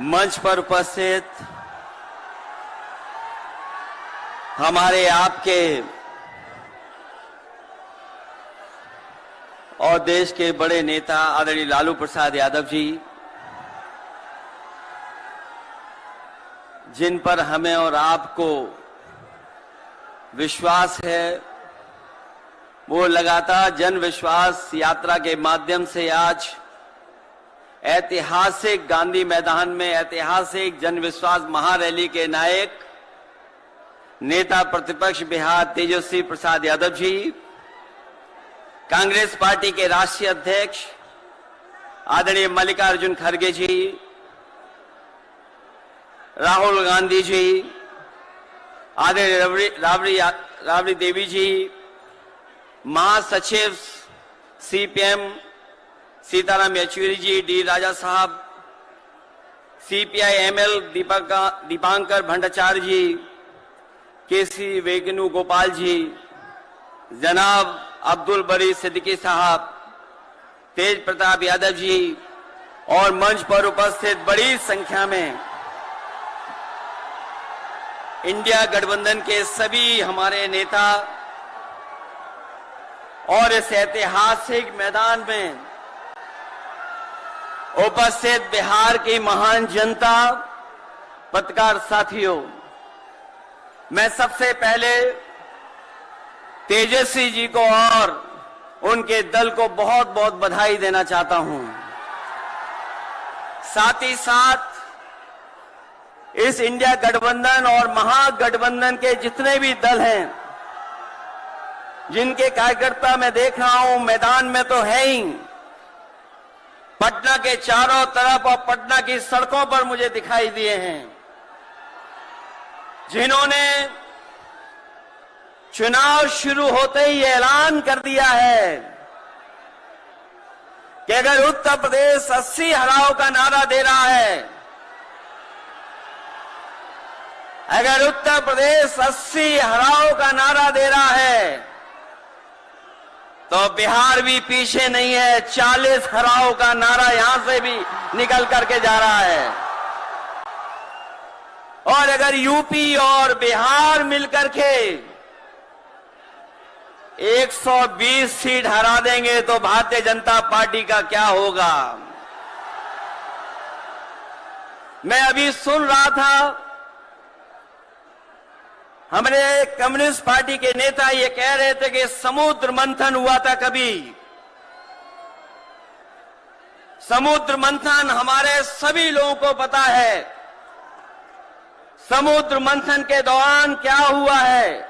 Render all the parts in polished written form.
मंच पर उपस्थित हमारे आपके और देश के बड़े नेता आदरणीय लालू प्रसाद यादव जी, जिन पर हमें और आपको विश्वास है, वो लगातार जन विश्वास यात्रा के माध्यम से आज ऐतिहासिक गांधी मैदान में ऐतिहासिक जन विश्वास महारैली के नायक नेता प्रतिपक्ष बिहार तेजस्वी प्रसाद यादव जी, कांग्रेस पार्टी के राष्ट्रीय अध्यक्ष आदरणीय मल्लिकार्जुन खड़गे जी, राहुल गांधी जी, आदरणीय राबड़ी देवी जी, महासचिव सीपीएम सीताराम येचुरी जी, डी राजा साहब, सीपीआई एमएल दीपांकर भट्टाचार्य जी, केसी वेणुगोपाल जी, जनाब अब्दुल बरी सिद्दीकी साहब, तेज प्रताप यादव जी और मंच पर उपस्थित बड़ी संख्या में इंडिया गठबंधन के सभी हमारे नेता और इस ऐतिहासिक मैदान में उपस्थित बिहार की महान जनता, पत्रकार साथियों, मैं सबसे पहले तेजस्वी जी को और उनके दल को बहुत बहुत बधाई देना चाहता हूं। साथ ही साथ इस इंडिया गठबंधन और महागठबंधन के जितने भी दल हैं, जिनके कार्यकर्ता मैं देख रहा हूं मैदान में तो है ही, पटना के चारों तरफ और पटना की सड़कों पर मुझे दिखाई दिए हैं, जिन्होंने चुनाव शुरू होते ही ऐलान कर दिया है कि अगर उत्तर प्रदेश 80 हराओ का नारा दे रहा है, अगर उत्तर प्रदेश 80 हराओ का नारा दे रहा है तो बिहार भी पीछे नहीं है, 40 हराओ का नारा यहां से भी निकल करके जा रहा है। और अगर यूपी और बिहार मिलकर के 120 सीट हरा देंगे तो भारतीय जनता पार्टी का क्या होगा। मैं अभी सुन रहा था, हमारे कम्युनिस्ट पार्टी के नेता ये कह रहे थे कि समुद्र मंथन हुआ था कभी। समुद्र मंथन हमारे सभी लोगों को पता है, समुद्र मंथन के दौरान क्या हुआ है।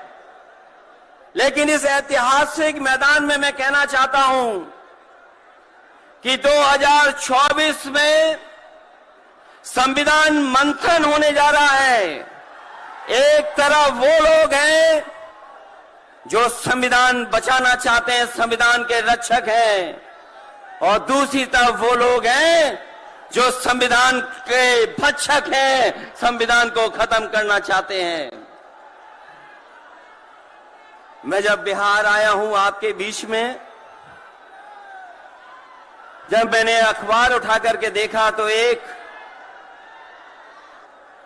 लेकिन इस ऐतिहासिक मैदान में मैं कहना चाहता हूं कि 2024 में संविधान मंथन होने जा रहा है। एक तरफ वो लोग हैं जो संविधान बचाना चाहते हैं, संविधान के रक्षक हैं, और दूसरी तरफ वो लोग हैं जो संविधान के भक्षक हैं, संविधान को खत्म करना चाहते हैं। मैं जब बिहार आया हूं आपके बीच में, जब मैंने अखबार उठा करके देखा तो एक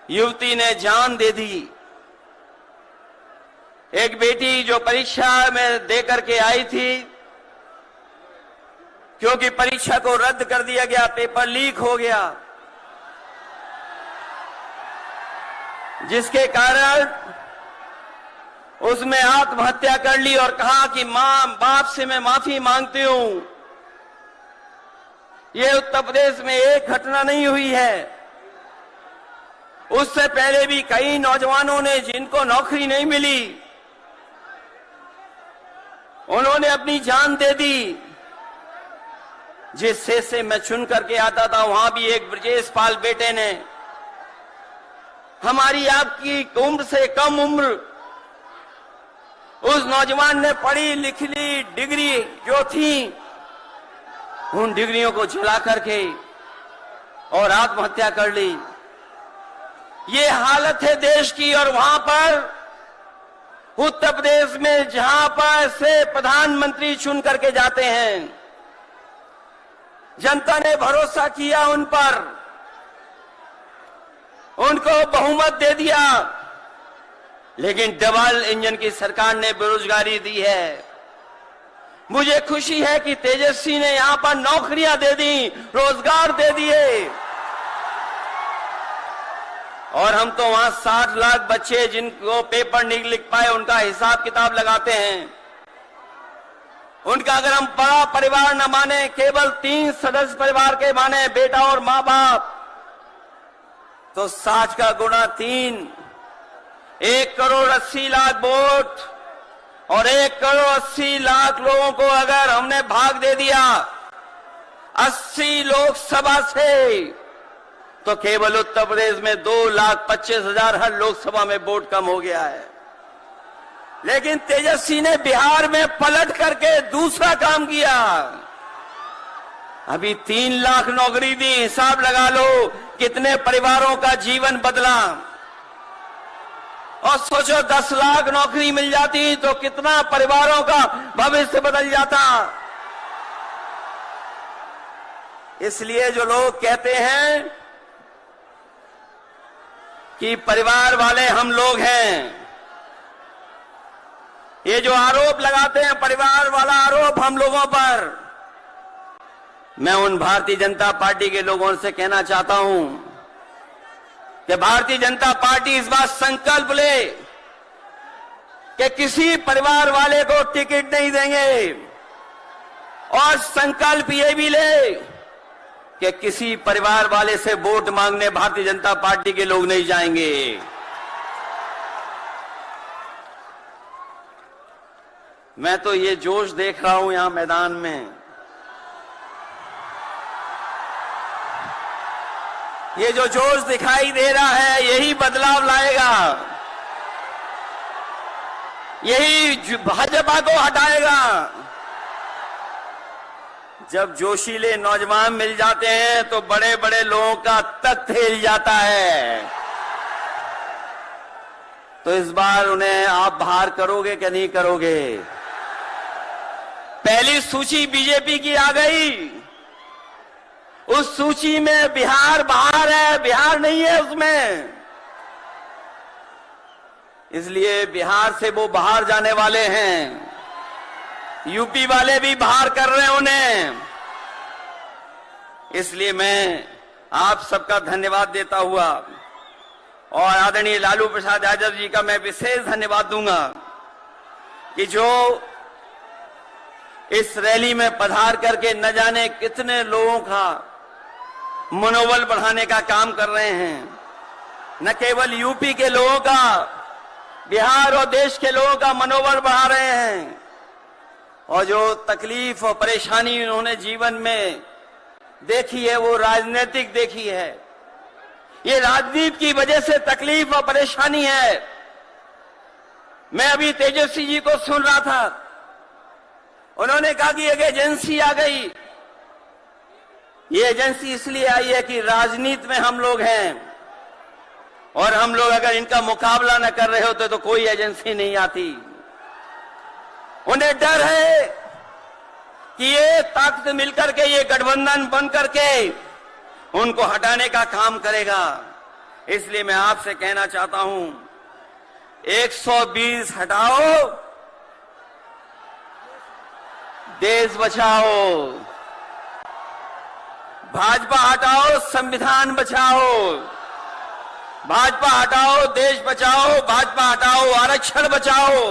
युवती ने जान दे दी। एक बेटी जो परीक्षा में दे करके आई थी, क्योंकि परीक्षा को रद्द कर दिया गया, पेपर लीक हो गया, जिसके कारण उसने आत्महत्या कर ली और कहा कि मां बाप से मैं माफी मांगती हूं। यह उत्तर प्रदेश में एक घटना नहीं हुई है, उससे पहले भी कई नौजवानों ने, जिनको नौकरी नहीं मिली, उन्होंने अपनी जान दे दी। जिस से मैं चुन करके आता था, वहां भी एक ब्रजेश पाल बेटे ने, हमारी आपकी उम्र से कम उम्र, उस नौजवान ने पढ़ी लिखी डिग्री जो थी, उन डिग्रियों को जला करके और आत्महत्या कर ली। ये हालत है देश की। और वहां पर उत्तर प्रदेश में जहां पर से प्रधानमंत्री चुन करके जाते हैं, जनता ने भरोसा किया उन पर, उनको बहुमत दे दिया, लेकिन डबल इंजन की सरकार ने बेरोजगारी दी है। मुझे खुशी है कि तेजस्वी ने यहां पर नौकरियां दे दी, रोजगार दे दिए, और हम तो वहां 60 लाख बच्चे जिनको पेपर नहीं लिख पाए उनका हिसाब किताब लगाते हैं। उनका अगर हम बड़ा परिवार न माने, केवल 3 सदस्य परिवार के माने, बेटा और मां बाप, तो 60 का गुणा 3, 1,80,00,000 वोट और 1,80,00,000 लोगों को अगर हमने भाग दे दिया 80 लोकसभा से, तो केवल उत्तर प्रदेश में 2,25,000 हर लोकसभा में वोट कम हो गया है। लेकिन तेजस्वी ने बिहार में पलट करके दूसरा काम किया। अभी 3 लाख नौकरी दी, हिसाब लगा लो कितने परिवारों का जीवन बदला। और सोचो 10 लाख नौकरी मिल जाती तो कितना परिवारों का भविष्य बदल जाता। इसलिए जो लोग कहते हैं कि परिवार वाले हम लोग हैं, ये जो आरोप लगाते हैं परिवार वाला आरोप हम लोगों पर, मैं उन भारतीय जनता पार्टी के लोगों से कहना चाहता हूं कि भारतीय जनता पार्टी इस बात संकल्प ले कि किसी परिवार वाले को टिकट नहीं देंगे, और संकल्प ये भी ले कि किसी परिवार वाले से वोट मांगने भारतीय जनता पार्टी के लोग नहीं जाएंगे। मैं तो ये जोश देख रहा हूं यहां मैदान में, ये जो जोश दिखाई दे रहा है यही बदलाव लाएगा, यही भाजपा को हटाएगा। जब जोशीले नौजवान मिल जाते हैं तो बड़े बड़े लोगों का तख्त हिल जाता है। तो इस बार उन्हें आप बाहर करोगे कि नहीं करोगे? पहली सूची बीजेपी की आ गई, उस सूची में बिहार बाहर है, बिहार नहीं है उसमें। इसलिए बिहार से वो बाहर जाने वाले हैं, यूपी वाले भी बाहर कर रहे हैं उन्हें। इसलिए मैं आप सबका धन्यवाद देता हुआ और आदरणीय लालू प्रसाद यादव जी का मैं विशेष धन्यवाद दूंगा कि जो इस रैली में पधार करके न जाने कितने लोगों का मनोबल बढ़ाने का काम कर रहे हैं। न केवल यूपी के लोगों का, बिहार और देश के लोगों का मनोबल बढ़ा रहे हैं। और जो तकलीफ और परेशानी उन्होंने जीवन में देखी है वो राजनीतिक देखी है। ये राजनीति की वजह से तकलीफ और परेशानी है। मैं अभी तेजस्वी जी को सुन रहा था, उन्होंने कहा कि एक एजेंसी आ गई। ये एजेंसी इसलिए आई है कि राजनीति में हम लोग हैं, और हम लोग अगर इनका मुकाबला न कर रहे होते तो कोई एजेंसी नहीं आती। उन्हें डर है कि ये ताकत मिलकर के, ये गठबंधन बन करके उनको हटाने का काम करेगा। इसलिए मैं आपसे कहना चाहता हूं, 120 हटाओ, देश बचाओ। भाजपा हटाओ, संविधान बचाओ। भाजपा हटाओ, देश बचाओ। भाजपा हटाओ, आरक्षण बचाओ।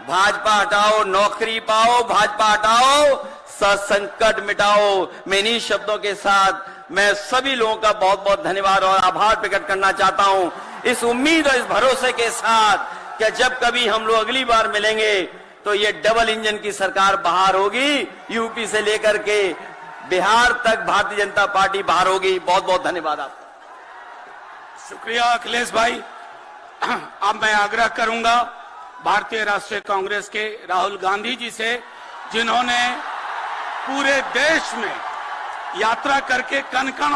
भाजपा हटाओ, नौकरी पाओ। भाजपा हटाओ, संकट मिटाओ। मैं इन्हीं शब्दों के साथ मैं सभी लोगों का बहुत बहुत धन्यवाद और आभार प्रकट करना चाहता हूं, इस उम्मीद और इस भरोसे के साथ कि जब कभी हम लोग अगली बार मिलेंगे तो ये डबल इंजन की सरकार बाहर होगी, यूपी से लेकर के बिहार तक भारतीय जनता पार्टी बाहर होगी। बहुत बहुत धन्यवाद आपका। शुक्रिया अखिलेश भाई। अब मैं आग्रह करूंगा भारतीय राष्ट्रीय कांग्रेस के राहुल गांधी जी से, जिन्होंने पूरे देश में यात्रा करके कण कण